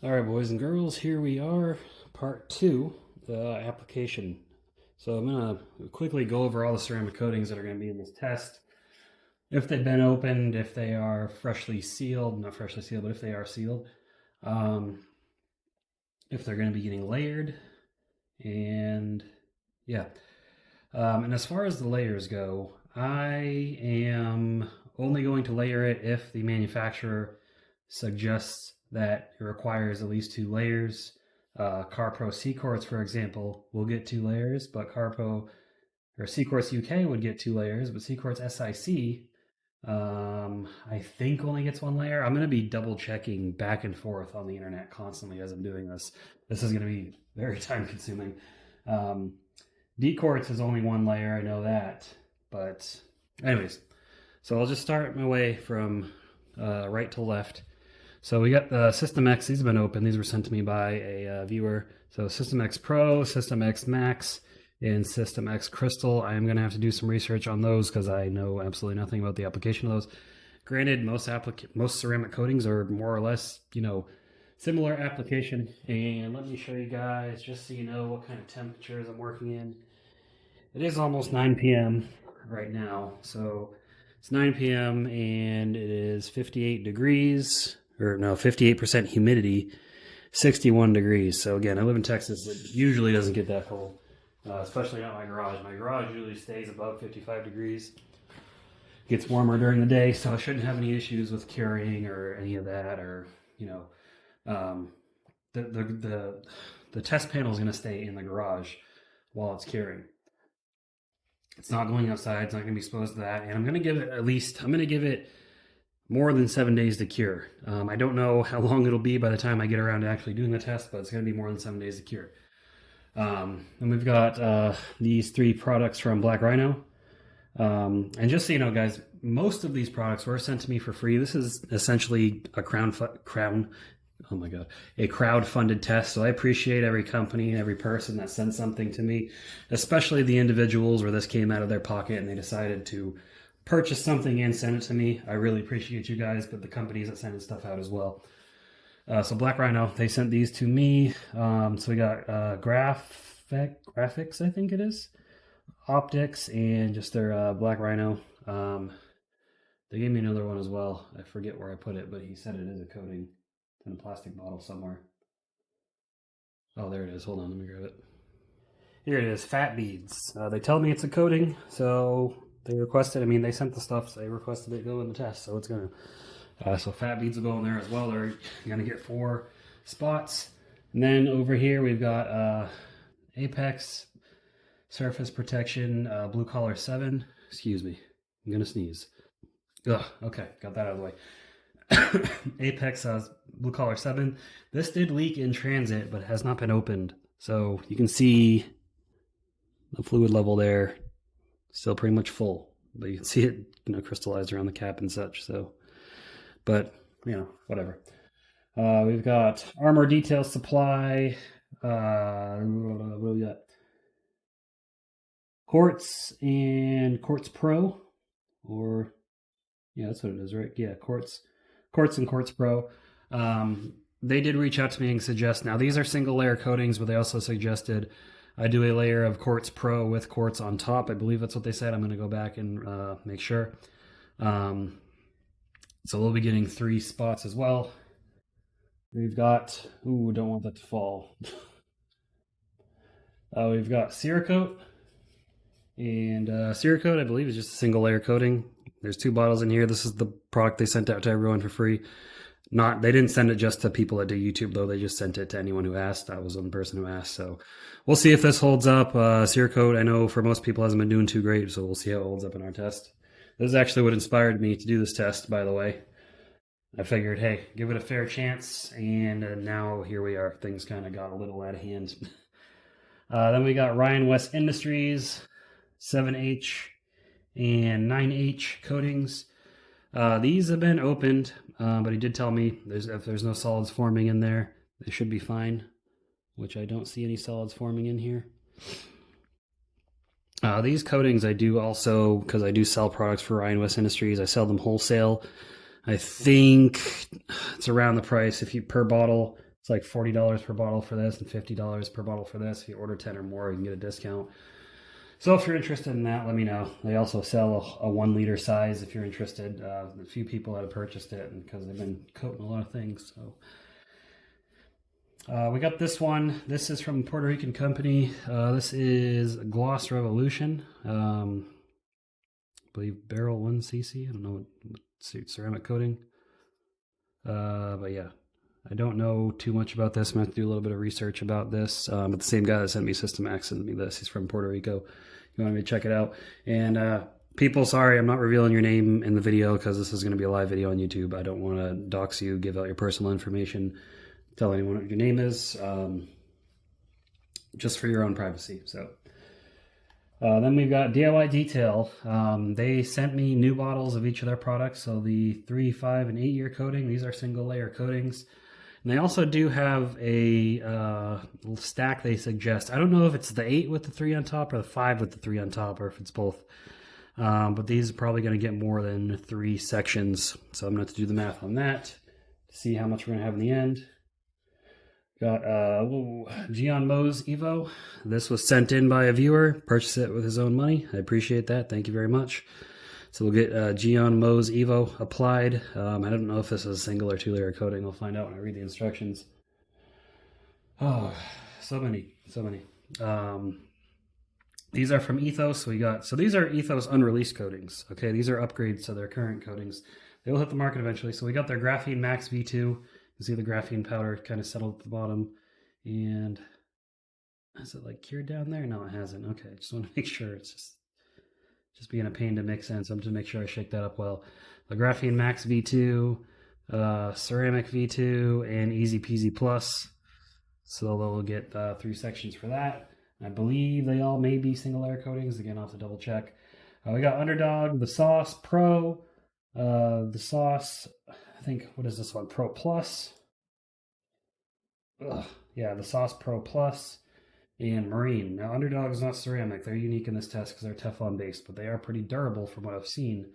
All right, boys and girls, here we are, part two, the application. So I'm going to quickly go over all the ceramic coatings that are going to be in this test. If they've been opened, if they are freshly sealed, not freshly sealed, but if they are sealed, um, if they're going to be getting layered, and yeah. And as far as the layers go, I am only going to layer it if the manufacturer suggests that it requires at least 2 layers. CarPro C-Quartz, for example, will get 2 layers, but CarPro or C-Quartz UK would get 2 layers, but C-Quartz SIC, I think only gets 1 layer. I'm going to be double checking back and forth on the internet constantly as I'm doing this. This is going to be very time consuming. Um, D-Quartz is only 1 layer, I know that. But anyways, so I'll just start my way from right to left. So we got the System X. These have been open. These were sent to me by a viewer. So System X Pro, System X Max, and System X Crystal. I am going to have to do some research on those because I know absolutely nothing about the application of those. Granted, most ceramic coatings are more or less, similar application. And let me show you guys, just so you know what kind of temperatures I'm working in. It is almost 9 p.m. right now. So it's 9 p.m. and it is 58 degrees, or no, 58% humidity, 61 degrees. So again, I live in Texas. It usually doesn't get that cold, especially not my garage. My garage usually stays above 55 degrees. It gets warmer during the day, so I shouldn't have any issues with curing or any of that, or, um, the test panel is going to stay in the garage while it's curing. It's not going outside. It's not going to be exposed to that. And I'm going to give it more than 7 days to cure. I don't know how long it'll be by the time I get around to actually doing the test, but it's going to be more than 7 days to cure. And we've got these 3 products from Black Rhino. And just so you know, guys, most of these products were sent to me for free. This is essentially a a crowd-funded test. So I appreciate every company and every person that sent something to me, especially the individuals where this came out of their pocket and they decided to purchase something and send it to me. I really appreciate you guys, but the companies that send stuff out as well. So Black Rhino, they sent these to me. So we got graphics, I think it is, optics, and just their Black Rhino. They gave me another one as well. I forget where I put it, but he said it is a coating. It's in a plastic bottle somewhere. Oh, there it is. Hold on, let me grab it. Here it is, fat beads. They tell me it's a coating, so they requested. I mean, they sent the stuff, so they requested it go in the test. So it's gonna. So fat beads will go in there as well. They're gonna get 4 spots. And then over here we've got Apex Surface Protection Blue Collar 7. Excuse me, I'm gonna sneeze. Ugh, okay, got that out of the way. Apex Blue Collar 7. This did leak in transit, but has not been opened. So you can see the fluid level there, still pretty much full. But you can see it, crystallized around the cap and such. So, but whatever. We've got Armor Detail Supply. What do we got? Quartz and Quartz Pro, or yeah, that's what it is, right? Yeah, Quartz and Quartz Pro. They did reach out to me and suggest, now these are single layer coatings, but they also suggested I do a layer of Quartz Pro with Quartz on top. I believe that's what they said. I'm going to go back and make sure. So we'll be getting 3 spots as well. We've got, don't want that to fall. We've got Cerakote. And Cerakote, I believe, is just a single layer coating. There's 2 bottles in here. This is the product they sent out to everyone for free. They didn't send it just to people that do YouTube, though. They just sent it to anyone who asked. I was one person who asked. So we'll see if this holds up. Cerakote, I know for most people, hasn't been doing too great. So we'll see how it holds up in our test. This is actually what inspired me to do this test, by the way. I figured, hey, give it a fair chance. And now here we are. Things kind of got a little out of hand. Then we got Ryan West Industries, 7H and 9H coatings. These have been opened, but he did tell me if there's no solids forming in there, they should be fine, which I don't see any solids forming in here. These coatings I do also, because I do sell products for Ryan West Industries, I sell them wholesale. I think it's around the price, if you per bottle, It's like $40 per bottle for this and $50 per bottle for this. If you order 10 or more, you can get a discount. So if you're interested in that, let me know. They also sell a 1 liter size if you're interested. A few people that have purchased it because they've been coating a lot of things. So we got this one. This is from Puerto Rican company. This is Gloss Revolution. I believe barrel 1cc. I don't know what ceramic coating. But yeah, I don't know too much about this. I'm going to have to do a little bit of research about this. But the same guy that sent me System X sent me this. He's from Puerto Rico. You want me to check it out. And people, sorry, I'm not revealing your name in the video because this is going to be a live video on YouTube. I don't want to dox you, give out your personal information, tell anyone what your name is, just for your own privacy. So then we've got DIY Detail. They sent me new bottles of each of their products. So the 3, 5, and 8 year coating. These are single layer coatings. And they also do have a little stack they suggest. I don't know if it's the 8 with the 3 on top or the 5 with the 3 on top, or if it's both. But these are probably going to get more than 3 sections. So I'm going to have to do the math on that to see how much we're going to have in the end. Got Gian Mo's Evo. This was sent in by a viewer. Purchased it with his own money. I appreciate that. Thank you very much. So we'll get Gian Mo's Evo applied. I don't know if this is a single or 2-layer coating. I'll find out when I read the instructions. Oh, so many. These are from Ethos. So these are Ethos unreleased coatings. Okay, these are upgrades to their current coatings. They will hit the market eventually. So we got their Graphene Max V2. You can see the graphene powder kind of settled at the bottom. And is it like cured down there? No, it hasn't. Okay, I just want to make sure it's just being a pain to mix in, so I'm just make sure I shake that up well. The Graphene Max V2, Ceramic V2, and Easy Peasy Plus. So they'll get 3 sections for that. I believe they all may be single layer coatings. Again, I'll have to double check. We got Underdog, the Sauce Pro, the Sauce, I think, what is this one? Pro Plus. Yeah, the Sauce Pro Plus. And Marine. Now, Underdog is not ceramic. They're unique in this test because they're Teflon based, but they are pretty durable from what I've seen.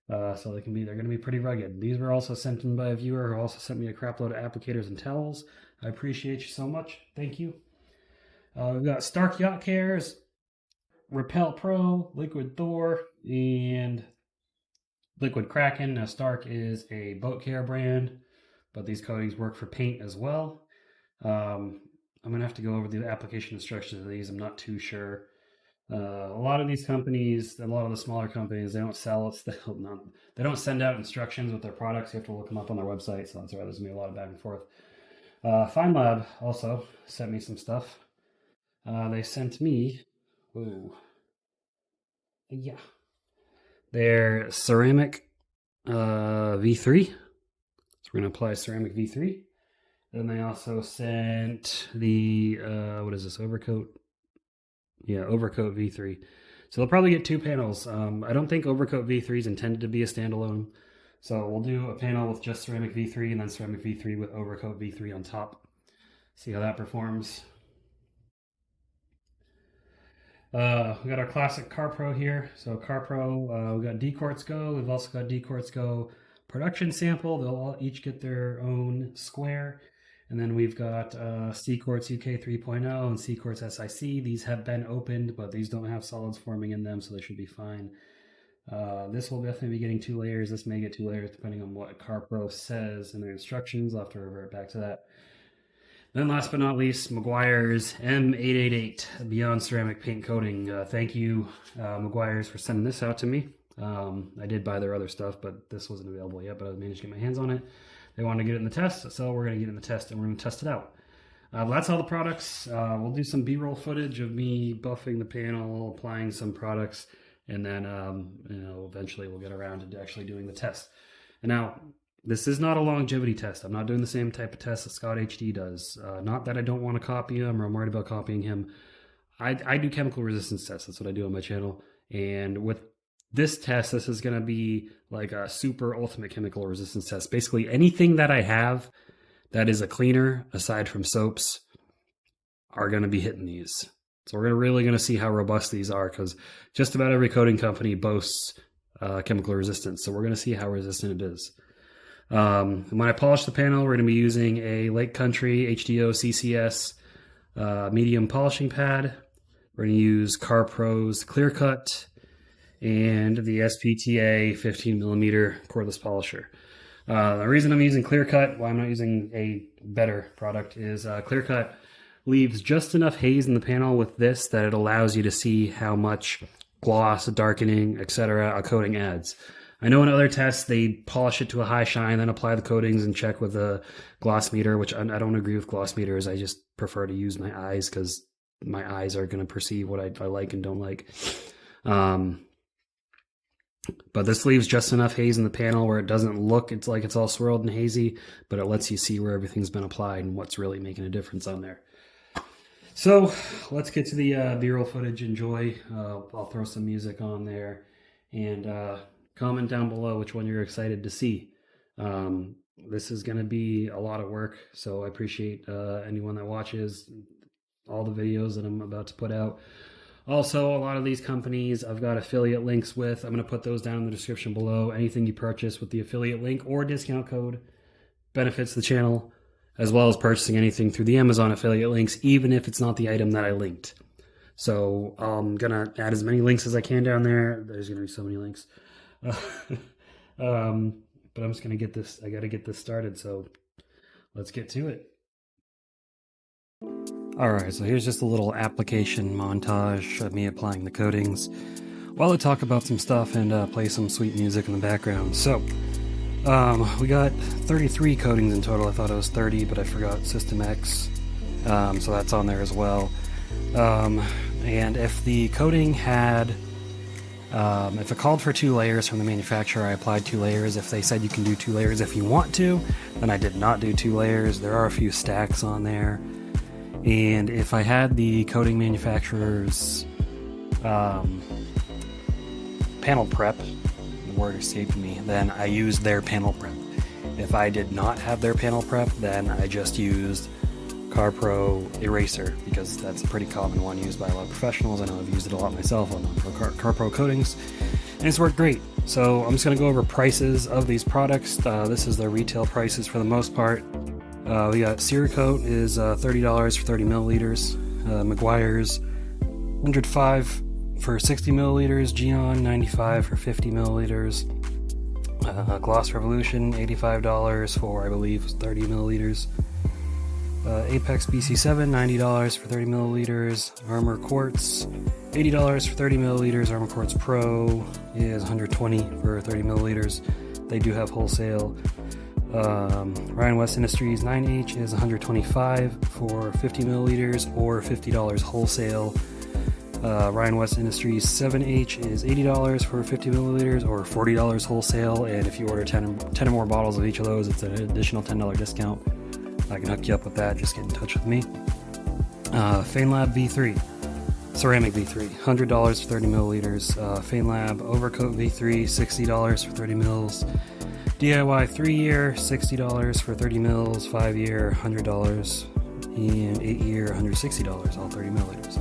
So they're going to be pretty rugged. These were also sent in by a viewer who also sent me a crap load of applicators and towels. I appreciate you so much. Thank you. We've got Stark Yacht Cares, Repel Pro, Liquid Thor, and Liquid Kraken. Now, Stark is a boat care brand, but these coatings work for paint as well. I'm going to have to go over the application instructions of these. I'm not too sure. A lot of these companies, a lot of the smaller companies, they don't sell it. They don't send out instructions with their products. You have to look them up on their website. So that's why there's going to be a lot of back and forth. Fine Lab also sent me some stuff. They sent me, their ceramic V3. So we're going to apply ceramic V3. Then they also sent the, what is this, Overcoat? Yeah, Overcoat V3. So they'll probably get 2 panels. I don't think Overcoat V3 is intended to be a standalone. So we'll do a panel with just Ceramic V3 and then Ceramic V3 with Overcoat V3 on top. See how that performs. We got our classic CarPro here. So CarPro, we got D-Quartz Go. We've also got D-Quartz Go Production Sample. They'll all each get their own square. And then we've got C-Quartz UK 3.0 and C-Quartz SIC. These have been opened, but these don't have solids forming in them, so they should be fine. This will definitely be getting 2 layers. This may get 2 layers depending on what CarPro says in their instructions. I'll have to revert back to that. Then last but not least, Meguiar's M888 Beyond Ceramic Paint Coating. Thank you, Meguiar's, for sending this out to me. I did buy their other stuff, but this wasn't available yet, but I managed to get my hands on it. They wanted to get it in the test, so we're going to get it in the test and we're going to test it out. That's all the products. We'll do some B-roll footage of me buffing the panel, applying some products, and then eventually we'll get around to actually doing the test. And now, this is not a longevity test. I'm not doing the same type of test that Scott HD does. Not that I don't want to copy him or I'm worried about copying him. I do chemical resistance tests. That's what I do on my channel. And with this test, this is going to be like a super ultimate chemical resistance test. Basically, anything that I have that is a cleaner, aside from soaps, are going to be hitting these. So we're really going to see how robust these are, because just about every coating company boasts chemical resistance. So we're going to see how resistant it is. When I polish the panel, we're going to be using a Lake Country HDO CCS medium polishing pad. We're going to use CarPro's Clear Cut and the SPTA 15mm cordless polisher. The reason I'm using Clear Cut, why I'm not using a better product, is Clear Cut leaves just enough haze in the panel with this that it allows you to see how much gloss, darkening, etc. a coating adds. I know in other tests they polish it to a high shine, then apply the coatings and check with a gloss meter, which I don't agree with gloss meters. I just prefer to use my eyes because my eyes are going to perceive what I like and don't like. But this leaves just enough haze in the panel where it doesn't look it's like it's all swirled and hazy, but it lets you see where everything's been applied and what's really making a difference on there. So let's get to the B-roll footage. Enjoy. I'll throw some music on there, and comment down below which one you're excited to see. This is going to be a lot of work, so I appreciate anyone that watches all the videos that I'm about to put out. Also, a lot of these companies I've got affiliate links with. I'm going to put those down in the description below. Anything you purchase with the affiliate link or discount code benefits the channel, as well as purchasing anything through the Amazon affiliate links, even if it's not the item that I linked. So I'm going to add as many links as I can down there. There's going to be so many links. But I'm just going to get this, I got to get this started. So let's get to it. All right, so here's just a little application montage of me applying the coatings while I talk about some stuff and play some sweet music in the background. So we got 33 coatings in total. I thought it was 30, but I forgot System X, so that's on there as well. And if the coating had, if it called for 2 layers from the manufacturer, I applied 2 layers. If they said you can do 2 layers if you want to, then I did not do 2 layers. There are a few stacks on there. And if I had the coating manufacturer's panel prep, the word escaped me, then I used their panel prep. If I did not have their panel prep, then I just used CarPro Eraser, because that's a pretty common one used by a lot of professionals. I know I've used it a lot myself on CarPro coatings, and it's worked great. So I'm just going to go over prices of these products. This is their retail prices for the most part. We got Cerakote is $30 for 30 milliliters. Meguiar's $105 for 60 milliliters. Geon $95 for 50 milliliters. Gloss Revolution $85 for, I believe, 30 milliliters. Apex BC7 $90 for 30 milliliters. Armor Quartz $80 for 30 milliliters. Armor Quartz Pro is $120 for 30 milliliters. They do have wholesale. Ryan West Industries 9H is $125 for 50 milliliters or $50 wholesale. Ryan West Industries 7H is $80 for 50 milliliters or $40 wholesale, and if you order 10 or more bottles of each of those, it's an additional $10 discount. I can hook you up with that. Just get in touch with me. FaneLab V3, Ceramic V3, $100 for 30 milliliters. FaneLab Overcoat V3, $60 for 30 mils. DIY 3-year, $60 for 30 mils, 5-year, $100, and 8-year, $160, all 30 milliliters.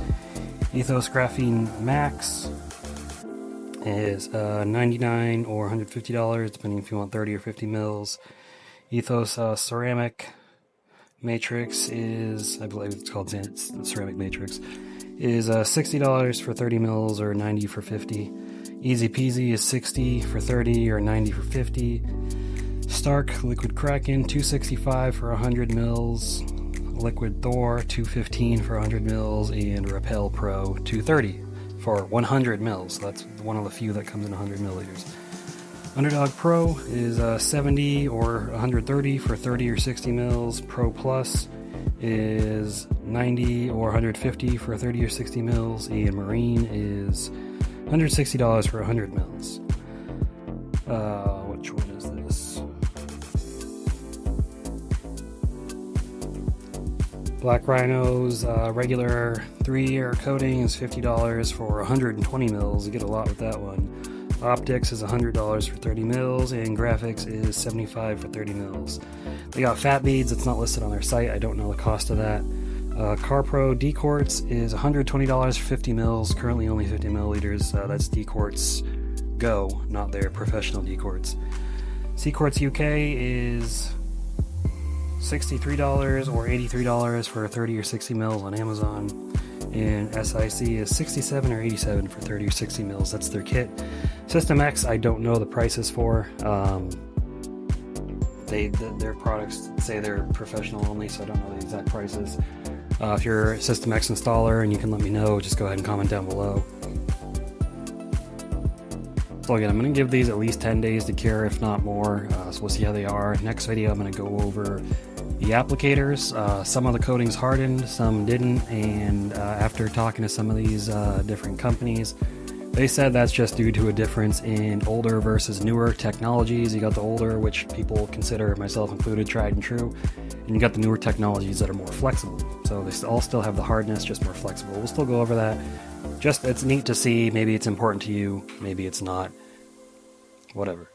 Ethos Graphene Max is $99 or $150, depending if you want 30 or 50 mils. Ethos Ceramic Matrix is, I believe it's called Ceramic Matrix, is $60 for 30 mils or $90 for 50. Easy Peasy is $60 for 30 or $90 for 50. Stark Liquid Kraken $265 for 100 mils. Liquid Thor $215 for 100 mils, and Repel Pro $230 for 100 mils. That's one of the few that comes in 100 milliliters. Underdog Pro is $70 or 130 for 30 or 60 mils. Pro Plus is $90 or 150 for 30 or 60 mils, and Marine is $160 for 100 mils. Which one is this? Black Rhino's regular 3-year coating is $50 for 120 mils. You get a lot with that one. Optics is $100 for 30 mils, and Graphics is $75 for 30 mils. They got fat beads. It's not listed on their site. I don't know the cost of that. CarPro D-Quartz is $120 for 50 mils, currently only 50 milliliters. That's D-Quartz Go, not their professional D-Quartz. Seaquartz UK is $63 or $83 for 30 or 60 mils on Amazon, and SIC is $67 or $87 for 30 or 60 mils. That's their kit. System X, I don't know the prices for. Their products say they're professional only, so I don't know the exact prices. If you're a System X installer and you can let me know, just go ahead and comment down below. So again, I'm going to give these at least 10 days to cure, if not more, so we'll see how they are. Next video, I'm going to go over the applicators. Some of the coatings hardened, some didn't, and after talking to some of these different companies, they said that's just due to a difference in older versus newer technologies. You got the older, which people consider, myself included, tried and true, and you got the newer technologies that are more flexible. So they all still have the hardness, just more flexible. We'll still go over that. Just, it's neat to see. Maybe it's important to you, maybe it's not. Whatever.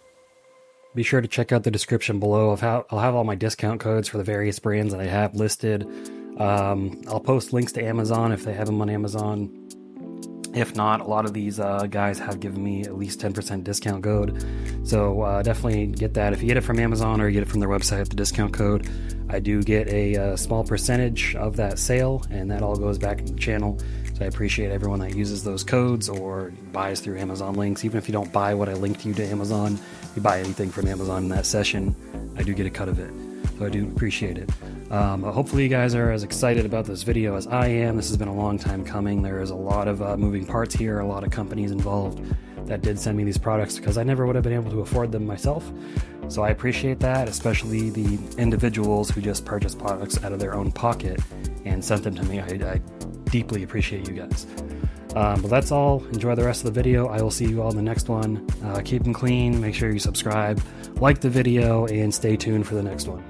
Be sure to check out the description below. I'll have all my discount codes for the various brands that I have listed. I'll post links to Amazon if they have them on Amazon. If not, a lot of these guys have given me at least 10% discount code. So definitely get that. If you get it from Amazon or you get it from their website, the discount code, I do get a small percentage of that sale, and that all goes back into the channel. So I appreciate everyone that uses those codes or buys through Amazon links. Even if you don't buy what I linked you to Amazon, if you buy anything from Amazon in that session, I do get a cut of it. So I do appreciate it. Hopefully you guys are as excited about this video as I am. This has been a long time coming. There is a lot of moving parts here, a lot of companies involved that did send me these products because I never would have been able to afford them myself. So I appreciate that, especially the individuals who just purchased products out of their own pocket and sent them to me. I deeply appreciate you guys. But that's all. Enjoy the rest of the video. I will see you all in the next one. Keep them clean. Make sure you subscribe, like the video, and stay tuned for the next one.